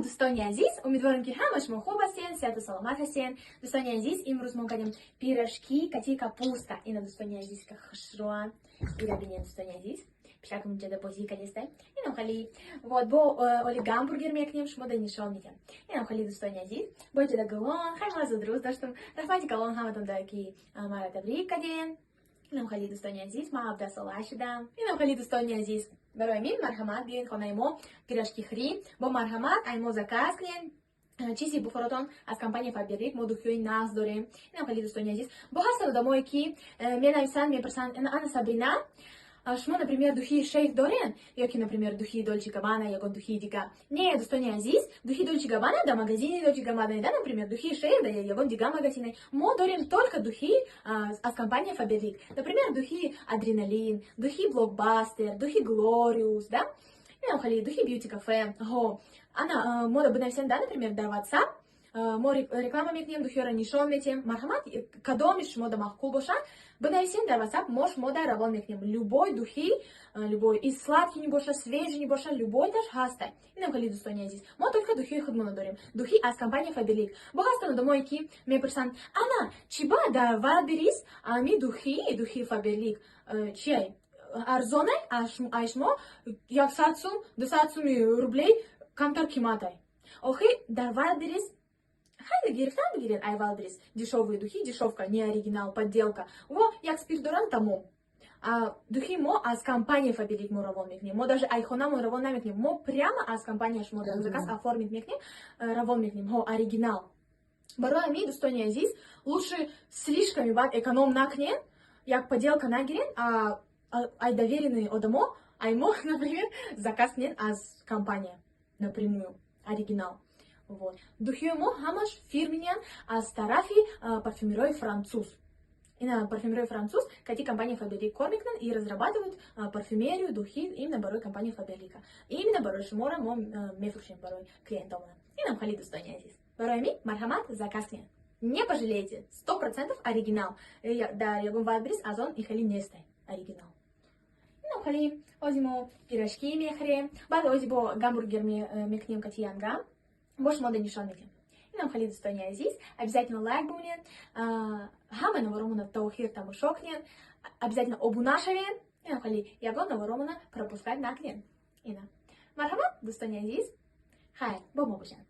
دوستانی عزیز، امیدوارم که همه شما خوب هستین، صحت و سلامت هستین. دوستانی عزیز، امروز ما کردیم پیراشکی کتی کапуста. اینا دوستانی عزیز که خوشروان. اینا ببینید دوستانی عزیز. پیشکم اینجا بازی کردیسته. اینا خالی вот با оли гамбургер میکنیم شما در نشان میدم. اینا خالی دوستانی عزیز. با اینجا گلون خیلی مزه درست داشتم. رفتی گلون همتون داری مرا تبریک کردین. اینم خیلی دوستانی عزیز، ما 17 ساله شدم. اینم خیلی دوستانی عزیز، برای من مرحمت بیاین خانه ما پیراشکی خری با مرحمت ایمو заказ کنین. چیزی بخوراتون از کمپانی فابریک ما دخیوی ناز داریم. اینم خیلی دوستانی عزیز، با هست رو داموی کی می‌نویسن می‌پرسن انا سابرینا شما, например, духи шейх дорен, які, например, духи Dolce & Gabbana, як духи Дига. Не, достойні азіз, духи Dolce & Gabbana, да, магазине Dolce & Gabbana, да, например, духи шейх, да, як Дига магазине. Мо дорен только духи от компании Faberlic. Например, духи Адреналин, духи Blockbuster, духи Glorious, да. Ну, хали, духи Beauty Cafe. Го, она, мода бы навсем, да, например, да, WhatsApp. Мо реклама мекнем, духи ранишон метем, мархамат, кадомиш мода махкул боша, бенайсен дар WhatsApp, мош мода равон мекнем. Любой духи, любой, и сладкий не боша, свежий не боша, любой даже хастай. И нам хали достония здесь. Мо только духи ходмона дорим. Духи аз компания Faberlic. Богатство на домой ки, ме персан, ана, чиба да варберис, а ми духи Faberlic. Чай, арзонай, ашмо, як сатсум, до сатсуми рублей, кантар киматай. Охи, дар варберис, Хайде гирфтан бигирен айвалдрис, дешевые духи, дешевка, не оригинал, подделка. Во, як спиртдоран тому. А духи мо аз компания Faberlic мо равон мекнем. Мо даже айхона мо равон намекнем. Мо прямо аз компания шмо дар заказ оформить мекнем, равон мекнем. Мо оригинал. Барой ми достония азиз, лучше слишком бат эконом накнен, як подделка нагирен, ай доверенный одамо, аймо, например, заказ нен аз компания напрямую, оригинал. Вот. Духи мо хамаш фирменен аз тарафи парфюмерой француз. И на парфюмерой француз, кати компания Faberlic кормикнен и разрабатывают парфюмерию, духи именно барой компании Faberlic. И именно барой шмора мо мефрушем барой клиентам. И нам хали достония здесь. Барой ми мархамат заказнен. Не пожалеете, 100% оригинал. Да, я говорю адрес, азон и хали нестай оригинал. И нам хали озимо пирожки мехре, бад озимо гамбургер мекнем кати янгам. Больше мода нишан мекнем. И нам хали достония азиз, обязательно лайк бумнен, хамай наворомана таухир там шокнен, обязательно обунашавен, и нам хали ягон наворомана пропускать накнен. И на мархамат достония азиз, хай, бомобушан.